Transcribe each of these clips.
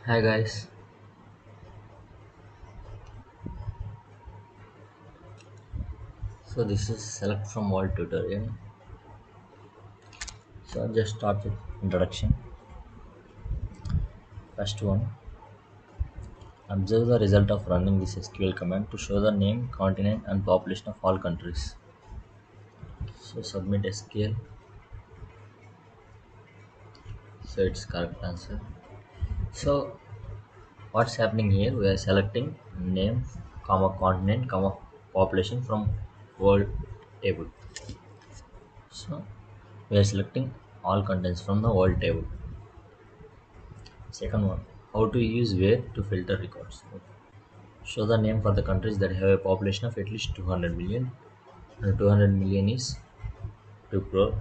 Hi guys, so this is select from all tutorial. So I'll just start with introduction. First one, observe the result of running this SQL command to show the name, continent and population of all countries. So submit SQL, so it's correct answer. So what's happening here? We are selecting name, comma continent, comma population from world table. So we are selecting all contents from the world table. Second one, how to use where to filter records. Show the name for the countries that have a population of at least 200 million. 200 million is 2 crore.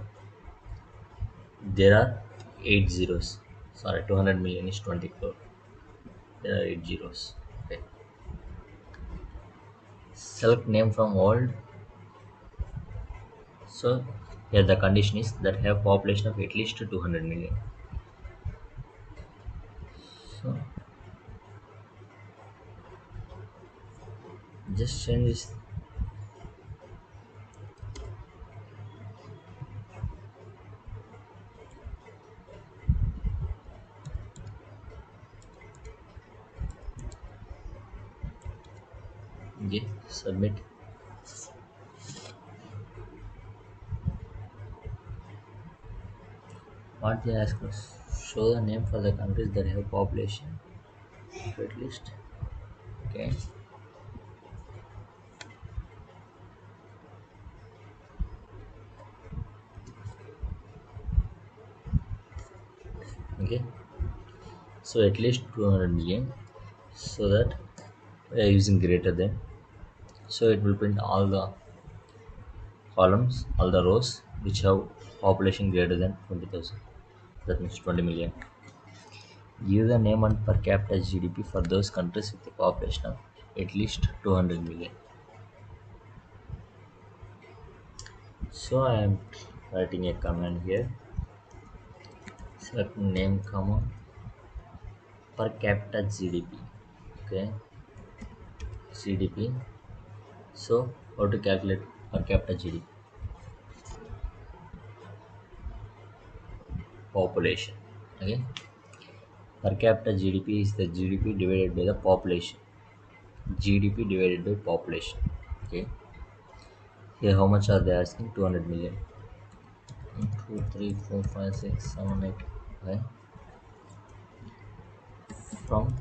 There are 8 zeros. Sorry, 200 million is 20 crore. There are 8 zeros. Okay. Select name from world. So here the condition is that have population of at least 200 million. So just change this. Okay, submit. What they ask us? Show the name for the countries that have population of at least. Okay. Okay. So at least 200 million, so that we are using greater than, so it will print all the columns, all the rows which have population greater than 20,000, that means 20 million. Give the name and per capita GDP for those countries with a population of at least 200 million. So I am writing a command here, select name comma per capita GDP. Okay, GDP. So how to calculate per capita GDP? Population. Okay, per capita GDP is the GDP divided by the population. GDP divided by population. Okay. Here, how much are they asking? 200 million. 1, 2, 3, 4, 5, 6, 7, 8. Okay. From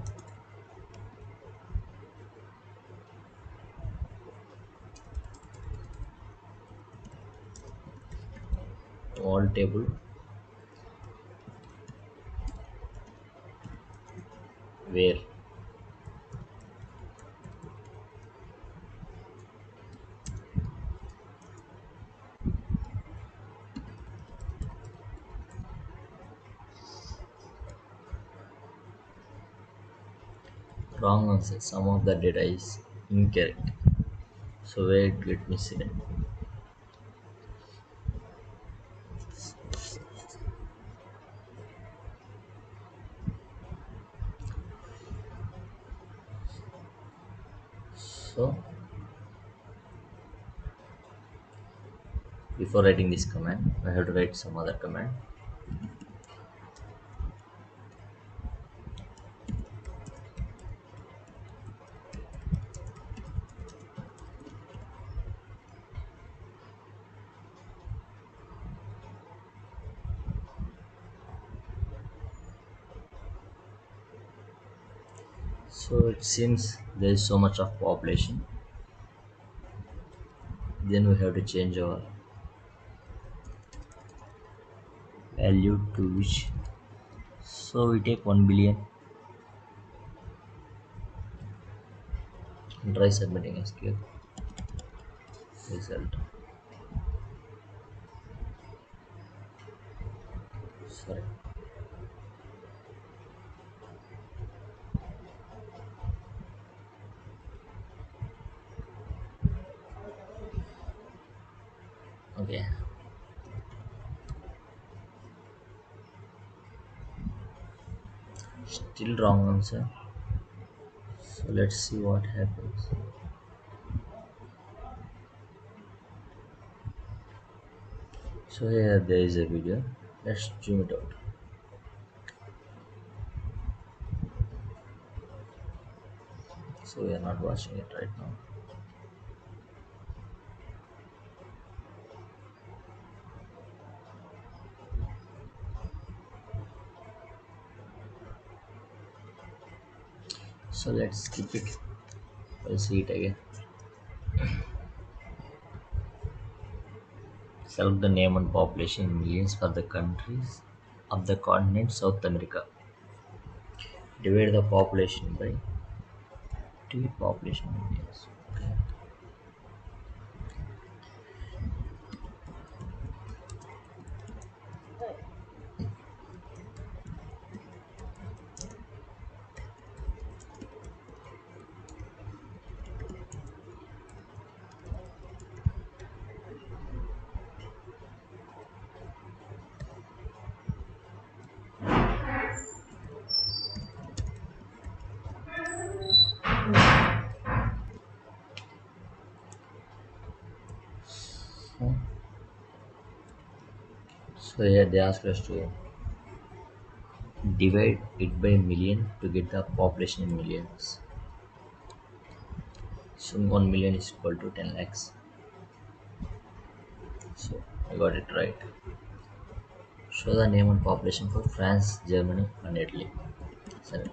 all table, where wrong answer. Some of the data is incorrect. So wait, let me see that. So before writing this command, I have to write some other command. So it seems there is so much of population. Then we have to change our value to which. So we take 1 billion and try submitting SQL result. Sorry. Okay. Still wrong answer. So let's see what happens. So here there is a video. Let's zoom it out. So we are not watching it right now. So let's skip it. We'll see it again. Select the name and population in millions for the countries of the continent South America. Divide the population by T population in millions. Okay. So here they ask us to divide it by million to get the population in millions. So 1 million is equal to 10 lakhs. So I got it right. Show the name and population for France, Germany, and Italy. Select.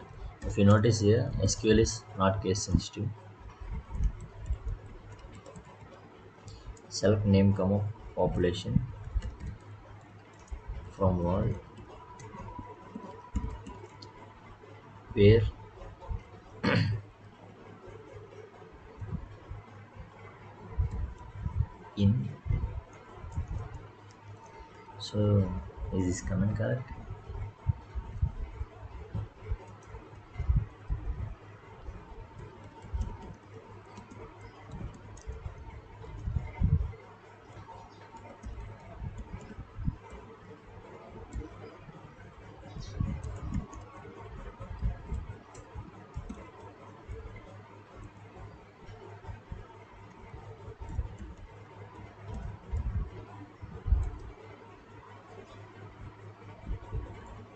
If you notice here, SQL is not case sensitive. Select name, comma, population from world where in. So is this comment correct?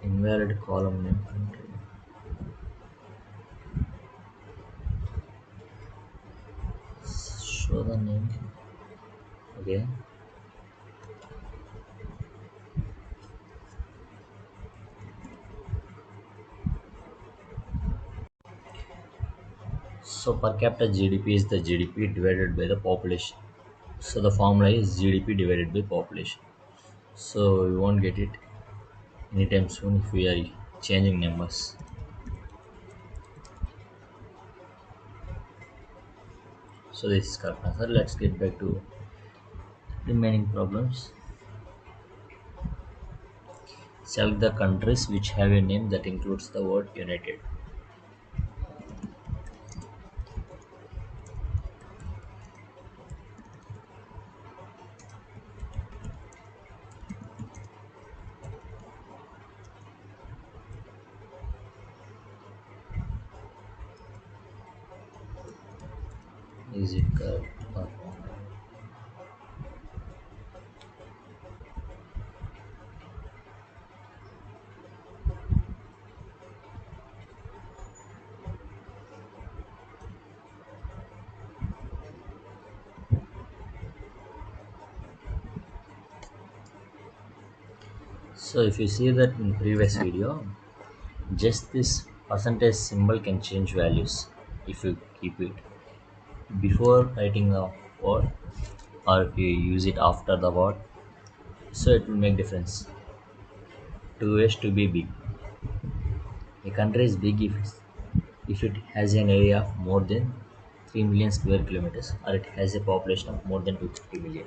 Invalid column name country. Show the name. Okay. So per capita GDP is the GDP divided by the population. So the formula is GDP divided by population. So we won't get it anytime soon if we are changing numbers. So this is correct answer. Let's get back to remaining problems. Select the countries which have a name that includes the word United. Is it correct or not? So if you see that in previous video, just this percentage symbol can change values if you keep it before writing a word or if you use it after the word. So it will make difference. Two ways to be big. A country is big if it has an area of more than 3 million square kilometers or it has a population of more than 250 million.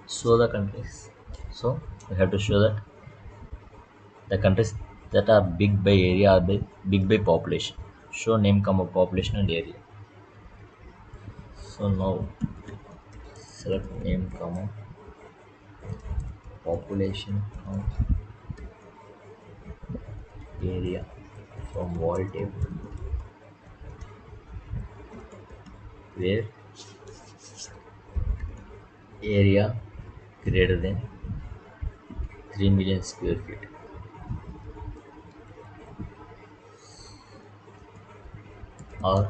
So the countries. So we have to show that the countries that are big by area are big by population. Show name, comma, population and area. So now select name, comma, population count area from wall table where area greater than 3 million square feet or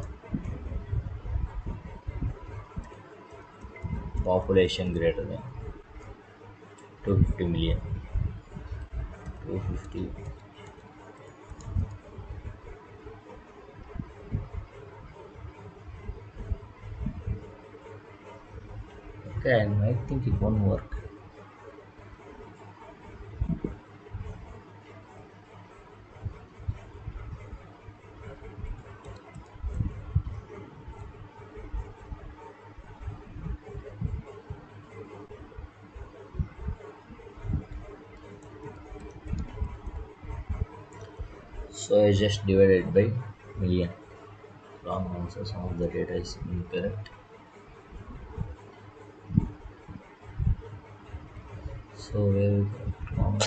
population greater than 250 million. 250. Okay, I might think it won't work. So I just divided by million. Wrong answer, some of the data is incorrect. So where we got wrong?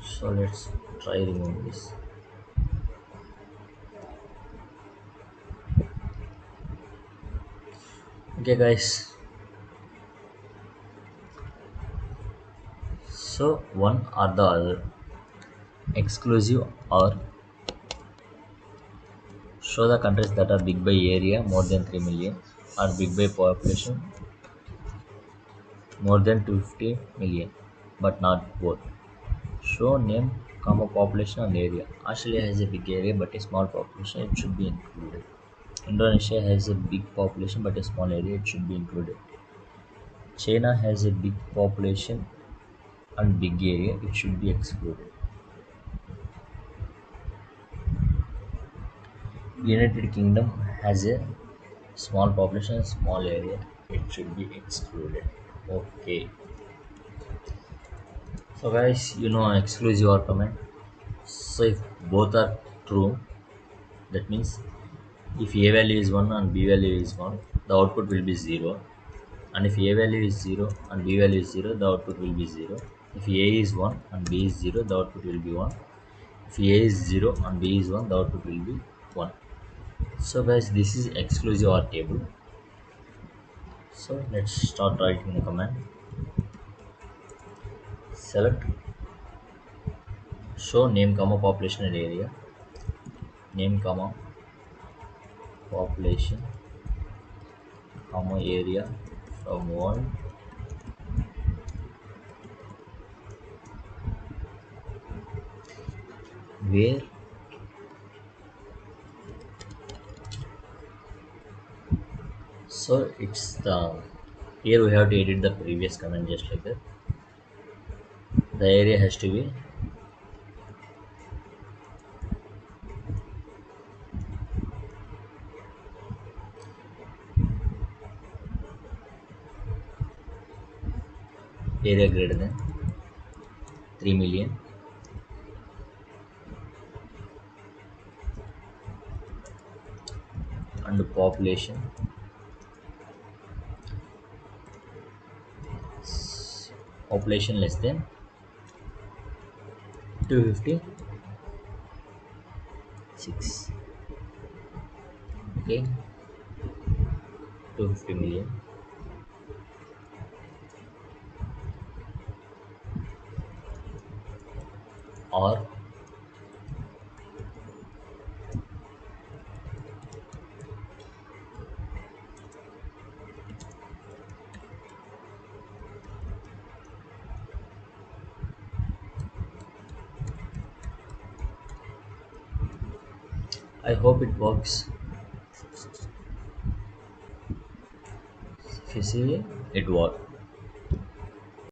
So let's try remove this. Okay guys, so one or the other, exclusive or show the countries that are big by area more than 3 million or big by population more than 250 million, but not both. Show name, comma population and area. Australia has a big area but a small population, it should be included. Indonesia has a big population but a small area, it should be included. China has a big population and big area, it should be excluded. United Kingdom has a small population, small area, it should be excluded. Okay. So guys, you know exclusive or command. So if both are true, that means if A value is 1 and B value is 1, the output will be 0. And if A value is 0 and B value is 0, the output will be 0. If A is 1 and B is 0, the output will be 1. If A is 0 and B is 1, the output will be 1. So guys, this is exclusive OR table. So let's start writing the command. Select show name comma population and area. Name comma population comma area from wall where so it's the here we have to edit the previous command just like that. The area has to be area greater than 3 million and the population less than 256. Okay, 250 million. Or I hope it works. If you see it works.